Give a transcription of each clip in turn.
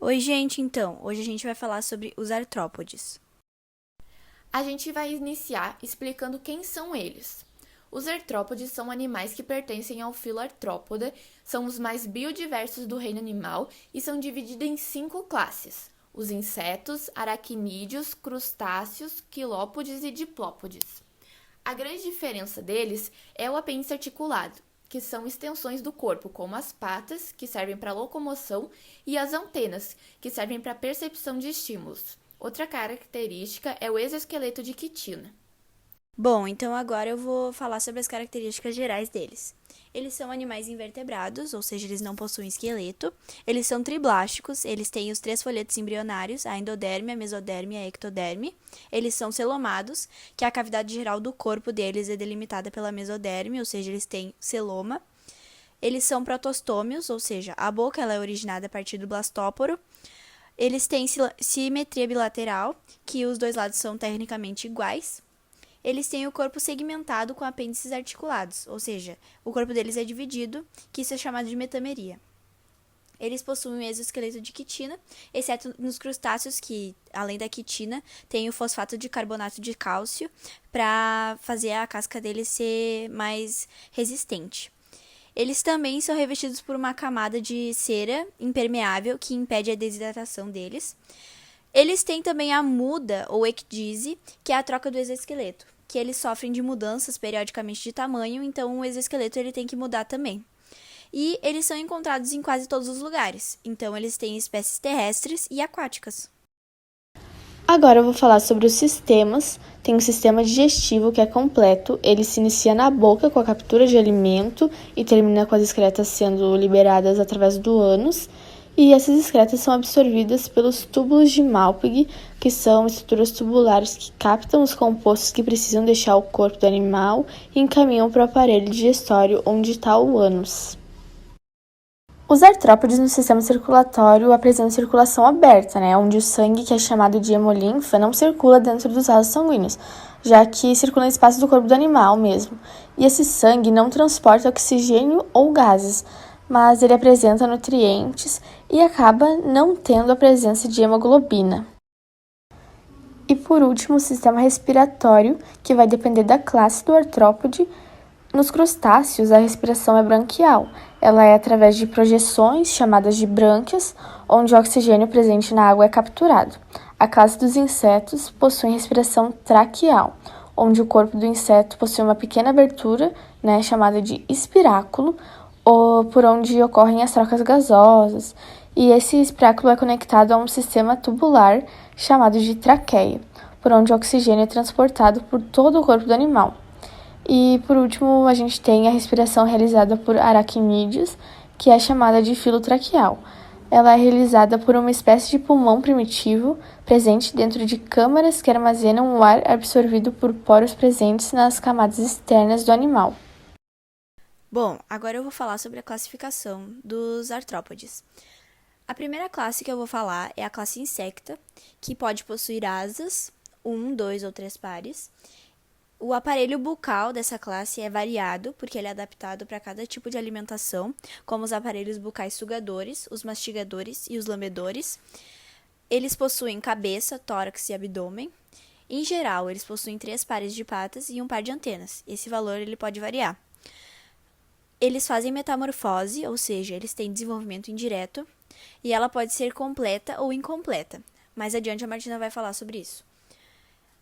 Oi, gente, então, hoje a gente vai falar sobre os artrópodes. A gente vai iniciar explicando quem são eles. Os artrópodes são animais que pertencem ao filo Arthropoda, são os mais biodiversos do reino animal e são divididos em 5 classes: os insetos, aracnídeos, crustáceos, quilópodes e diplópodes. A grande diferença deles é o apêndice articulado, que são extensões do corpo, como as patas, que servem para locomoção, e as antenas, que servem para percepção de estímulos. Outra característica é o exoesqueleto de quitina. Bom, então agora eu vou falar sobre as características gerais deles. Eles são animais invertebrados, ou seja, eles não possuem esqueleto. Eles são triblásticos, eles têm os 3 folhetos embrionários, a endoderme, a mesoderme e a ectoderme. Eles são celomados, que a cavidade geral do corpo deles é delimitada pela mesoderme, ou seja, eles têm celoma. Eles são protostômios, ou seja, a boca ela é originada a partir do blastóporo. Eles têm simetria bilateral, que os dois lados são tecnicamente iguais. Eles têm o corpo segmentado com apêndices articulados, ou seja, o corpo deles é dividido, que isso é chamado de metameria. Eles possuem um exoesqueleto de quitina, exceto nos crustáceos, que, além da quitina, tem o fosfato de carbonato de cálcio para fazer a casca deles ser mais resistente. Eles também são revestidos por uma camada de cera impermeável que impede a desidratação deles. Eles têm também a muda ou ecdise, que é a troca do exoesqueleto, que eles sofrem de mudanças periodicamente de tamanho, então o exoesqueleto ele tem que mudar também. E eles são encontrados em quase todos os lugares, então eles têm espécies terrestres e aquáticas. Agora eu vou falar sobre os sistemas. Tem um sistema digestivo que é completo. Ele se inicia na boca com a captura de alimento e termina com as excretas sendo liberadas através do ânus. E essas excretas são absorvidas pelos túbulos de Malpighi, que são estruturas tubulares que captam os compostos que precisam deixar o corpo do animal e encaminham para o aparelho digestório, onde está o ânus. Os artrópodes no sistema circulatório apresentam circulação aberta, onde o sangue, que é chamado de hemolinfa, não circula dentro dos vasos sanguíneos, já que circula em espaço do corpo do animal mesmo. E esse sangue não transporta oxigênio ou gases, mas ele apresenta nutrientes e acaba não tendo a presença de hemoglobina. E por último, o sistema respiratório, que vai depender da classe do artrópode. Nos crustáceos, a respiração é branquial. Ela é através de projeções, chamadas de brânquias, onde o oxigênio presente na água é capturado. A classe dos insetos possui respiração traqueal, onde o corpo do inseto possui uma pequena abertura, chamada de espiráculo, por onde ocorrem as trocas gasosas. E esse espiráculo é conectado a um sistema tubular chamado de traqueia, por onde o oxigênio é transportado por todo o corpo do animal. E, por último, a gente tem a respiração realizada por aracnídeos, que é chamada de filotraqueal. Ela é realizada por uma espécie de pulmão primitivo presente dentro de câmaras que armazenam o ar absorvido por poros presentes nas camadas externas do animal. Bom, agora eu vou falar sobre a classificação dos artrópodes. A primeira classe que eu vou falar é a classe insecta, que pode possuir asas, 1, 2 ou 3 pares. O aparelho bucal dessa classe é variado, porque ele é adaptado para cada tipo de alimentação, como os aparelhos bucais sugadores, os mastigadores e os lambedores. Eles possuem cabeça, tórax e abdômen. Em geral, eles possuem 3 pares de patas e um par de antenas. Esse valor ele pode variar. Eles fazem metamorfose, ou seja, eles têm desenvolvimento indireto, e ela pode ser completa ou incompleta. Mais adiante a Martina vai falar sobre isso.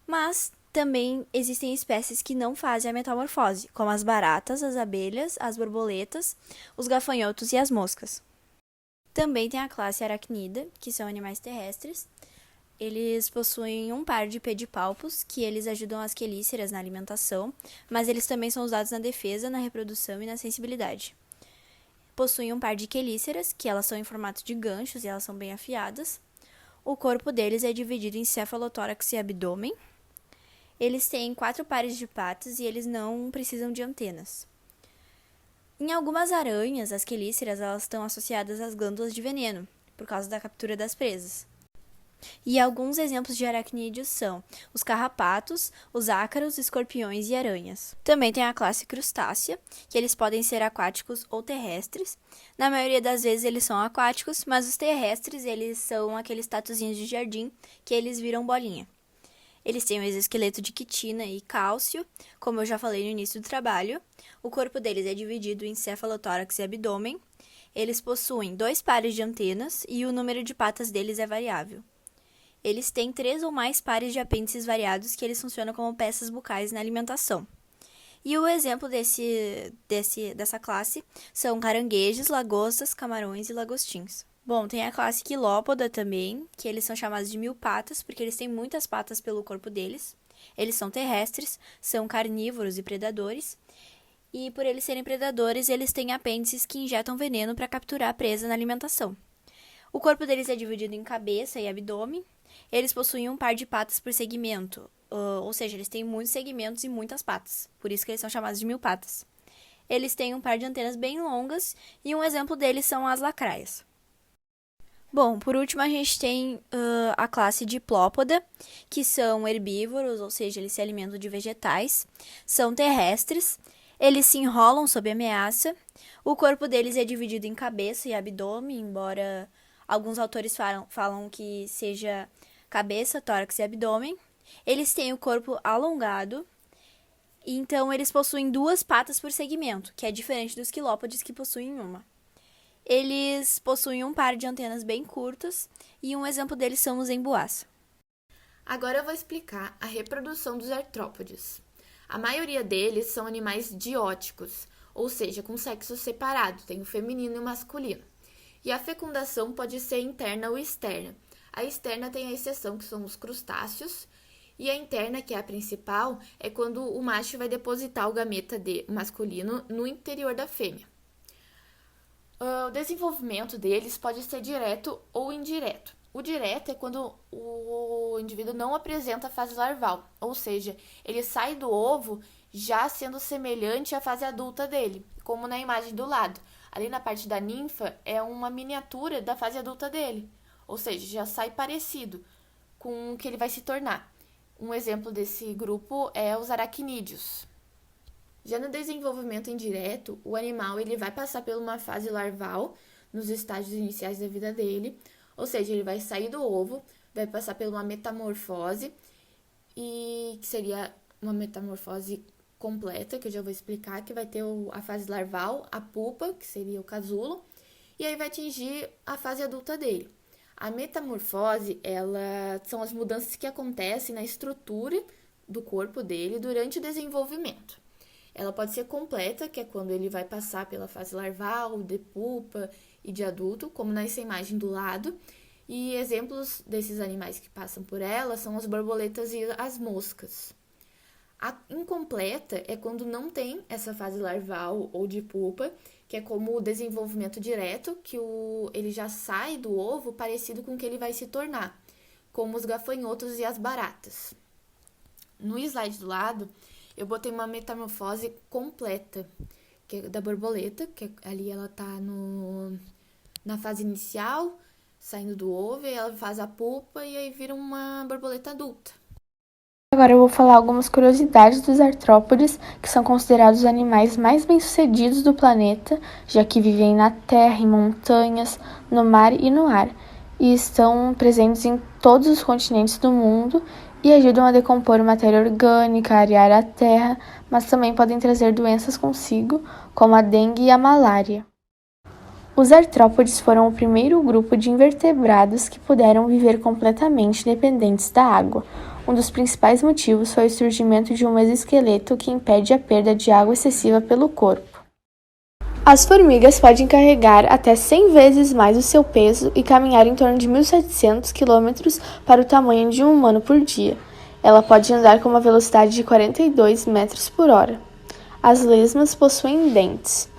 Mas também existem espécies que não fazem a metamorfose, como as baratas, as abelhas, as borboletas, os gafanhotos e as moscas. Também tem a classe aracnida, que são animais terrestres. Eles possuem um par de pedipalpos, que eles ajudam as quelíceras na alimentação, mas eles também são usados na defesa, na reprodução e na sensibilidade. Possuem um par de quelíceras, que elas são em formato de ganchos e elas são bem afiadas. O corpo deles é dividido em cefalotórax e abdômen. Eles têm 4 pares de patas e eles não precisam de antenas. Em algumas aranhas, as quelíceras elas estão associadas às glândulas de veneno, por causa da captura das presas. E alguns exemplos de aracnídeos são os carrapatos, os ácaros, escorpiões e aranhas. Também tem a classe crustácea, que eles podem ser aquáticos ou terrestres. Na maioria das vezes eles são aquáticos, mas os terrestres eles são aqueles tatuzinhos de jardim que eles viram bolinha. Eles têm um exoesqueleto de quitina e cálcio, como eu já falei no início do trabalho. O corpo deles é dividido em cefalotórax e abdômen. Eles possuem 2 pares de antenas e o número de patas deles é variável. Eles têm 3 ou mais pares de apêndices variados que eles funcionam como peças bucais na alimentação. E o exemplo dessa classe são caranguejos, lagostas, camarões e lagostins. Bom, tem a classe quilópoda também, que eles são chamados de milpatas, porque eles têm muitas patas pelo corpo deles. Eles são terrestres, são carnívoros e predadores. E por eles serem predadores, eles têm apêndices que injetam veneno para capturar a presa na alimentação. O corpo deles é dividido em cabeça e abdômen. Eles possuem um par de patas por segmento, ou seja, eles têm muitos segmentos e muitas patas, por isso que eles são chamados de milpatas. Eles têm um par de antenas bem longas e um exemplo deles são as lacraias. Bom, por último a gente tem a classe diplópoda, que são herbívoros, ou seja, eles se alimentam de vegetais, são terrestres, eles se enrolam sob ameaça, o corpo deles é dividido em cabeça e abdômen, embora alguns autores falam que seja cabeça, tórax e abdômen. Eles têm o corpo alongado, então eles possuem 2 patas por segmento, que é diferente dos quilópodes que possuem uma. Eles possuem um par de antenas bem curtas e um exemplo deles são os emboás. Agora eu vou explicar a reprodução dos artrópodes. A maioria deles são animais dióticos, ou seja, com sexo separado, tem o feminino e o masculino. E a fecundação pode ser interna ou externa. A externa tem a exceção, que são os crustáceos, e a interna, que é a principal, é quando o macho vai depositar o gameta masculino no interior da fêmea. O desenvolvimento deles pode ser direto ou indireto. O direto é quando o indivíduo não apresenta a fase larval, ou seja, ele sai do ovo já sendo semelhante à fase adulta dele, como na imagem do lado. Ali na parte da ninfa é uma miniatura da fase adulta dele, ou seja, já sai parecido com o que ele vai se tornar. Um exemplo desse grupo é os aracnídeos. Já no desenvolvimento indireto, o animal ele vai passar por uma fase larval nos estágios iniciais da vida dele, ou seja, ele vai sair do ovo, vai passar por uma metamorfose, e que seria uma metamorfose completa, que eu já vou explicar, que vai ter a fase larval, a pupa, que seria o casulo, e aí vai atingir a fase adulta dele. A metamorfose, são as mudanças que acontecem na estrutura do corpo dele durante o desenvolvimento. Ela pode ser completa, que é quando ele vai passar pela fase larval, de pupa e de adulto, como nessa imagem do lado. E exemplos desses animais que passam por ela são as borboletas e as moscas. A incompleta é quando não tem essa fase larval ou de pupa, que é como o desenvolvimento direto, que ele já sai do ovo parecido com o que ele vai se tornar, como os gafanhotos e as baratas. No slide do lado, eu botei uma metamorfose completa, que é da borboleta, que ali ela tá na fase inicial, saindo do ovo, e ela faz a pupa e aí vira uma borboleta adulta. Agora eu vou falar algumas curiosidades dos artrópodes, que são considerados os animais mais bem-sucedidos do planeta, já que vivem na terra, em montanhas, no mar e no ar, e estão presentes em todos os continentes do mundo e ajudam a decompor matéria orgânica, arear a terra, mas também podem trazer doenças consigo, como a dengue e a malária. Os artrópodes foram o primeiro grupo de invertebrados que puderam viver completamente independentes da água. Um dos principais motivos foi o surgimento de um exoesqueleto que impede a perda de água excessiva pelo corpo. As formigas podem carregar até 100 vezes mais o seu peso e caminhar em torno de 1.700 km para o tamanho de um humano por dia. Ela pode andar com uma velocidade de 42 metros por hora. As lesmas possuem dentes.